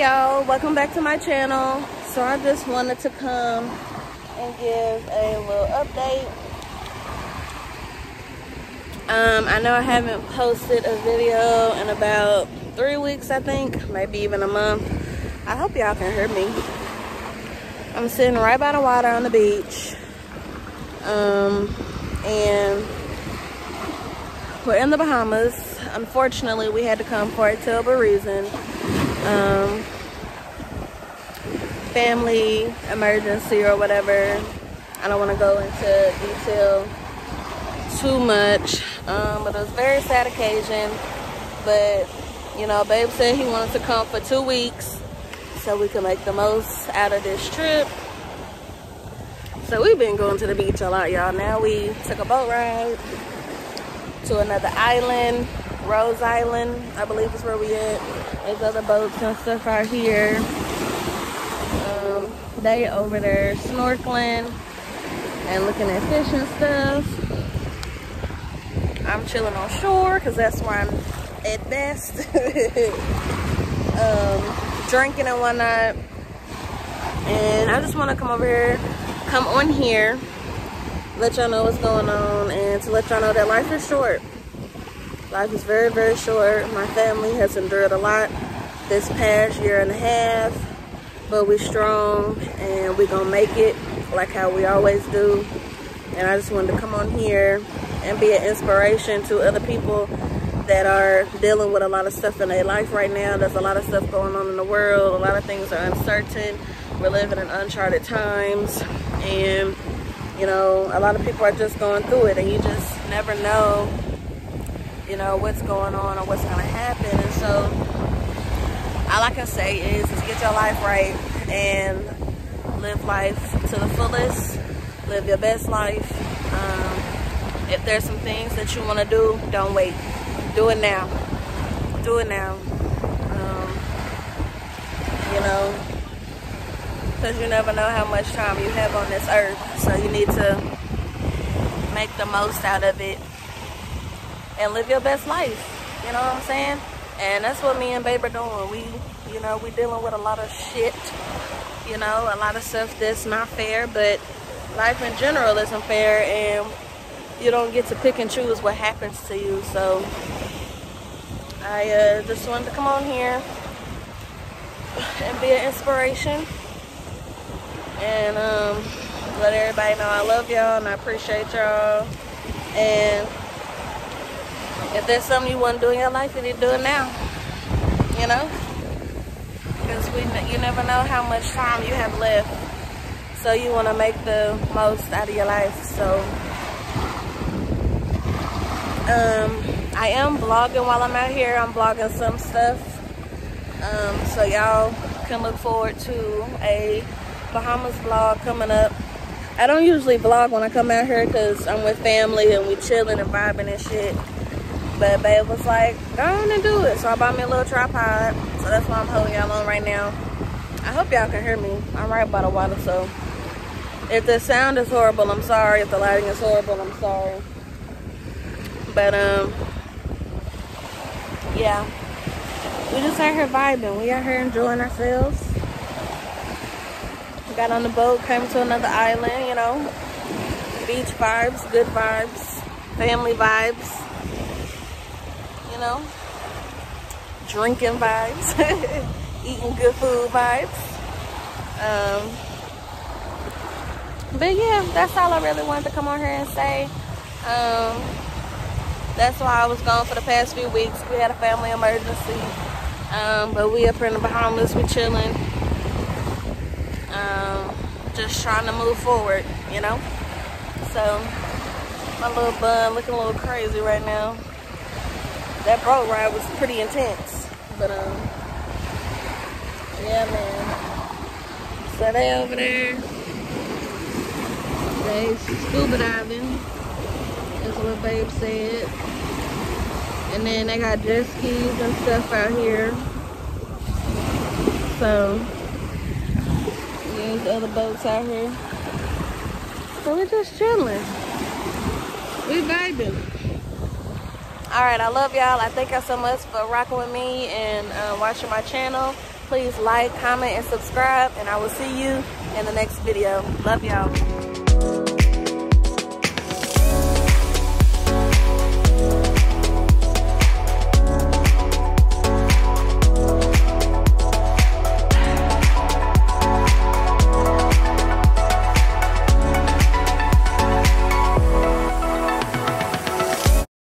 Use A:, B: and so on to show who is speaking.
A: y'all, welcome back to my channel. So I just wanted to come and give a little update. I know I haven't posted a video in about 3 weeks, I think, maybe even a month. I hope y'all can hear me. I'm sitting right by the water on the beach, and we're in the Bahamas. Unfortunately, we had to come for a terrible reason. Family emergency or whatever. I don't want to go into detail too much, but it was a very sad occasion. But you know, babe said he wanted to come for 2 weeks so we can make the most out of this trip. So we've been going to the beach a lot, y'all. Now we took a boat ride to another island, Rose Island, I believe is where we at. There's other boats and stuff out here. They over there snorkeling and looking at fish and stuff. I'm chilling on shore because that's where I'm at best. Drinking and whatnot. And I just want to come on here, let y'all know what's going on, and to let y'all know that life is short. Life is very, very short. My family has endured a lot this past year and a half, but we're strong and we're gonna make it like how we always do. And I just wanted to come on here and be an inspiration to other people that are dealing with a lot of stuff in their life right now. There's a lot of stuff going on in the world. A lot of things are uncertain. We're living in uncharted times, and you know, a lot of people are just going through it, and you just never know, you know, what's going on or what's gonna happen. And so all I can say is get your life right and live life to the fullest. Live your best life. If there's some things that you want to do, don't wait. Do it now. Do it now. You know, because you never know how much time you have on this earth. So you need to make the most out of it and live your best life. You know what I'm saying? And that's what me and babe are doing. We dealing with a lot of shit, you know, a lot of stuff that's not fair, but life in general isn't fair, and you don't get to pick and choose what happens to you. So I just wanted to come on here and be an inspiration, and let everybody know I love y'all and I appreciate y'all. And if there's something you want to do in your life, you need to do it now, you know, because you never know how much time you have left, so you want to make the most out of your life. So I am vlogging while I'm out here. I'm vlogging some stuff, so y'all can look forward to a Bahamas vlog coming up. I don't usually vlog when I come out here because I'm with family and we chilling and vibing and shit. But babe was like, go on and do it. So I bought me a little tripod. So that's why I'm holding y'all on right now. I hope y'all can hear me. I'm right by the water, so if the sound is horrible, I'm sorry. If the lighting is horrible, I'm sorry. But yeah. We just out here vibing. We out here enjoying ourselves. We got on the boat, came to another island, you know. Beach vibes, good vibes, family vibes. You know, drinking vibes, eating good food vibes. But yeah, that's all I really wanted to come on here and say. That's why I was gone for the past few weeks. We had a family emergency, but we up here in the Bahamas, we chilling, just trying to move forward, you know. So my little bun looking a little crazy right now. That boat ride was pretty intense, but yeah, man. So they over there, they scuba diving, is what babe said. And then they got jet skis and stuff out here. So there's other boats out here. So we're just chilling. We vibing. All right, I love y'all. I thank y'all so much for rocking with me and watching my channel. Please like, comment, and subscribe, and I will see you in the next video. Love y'all.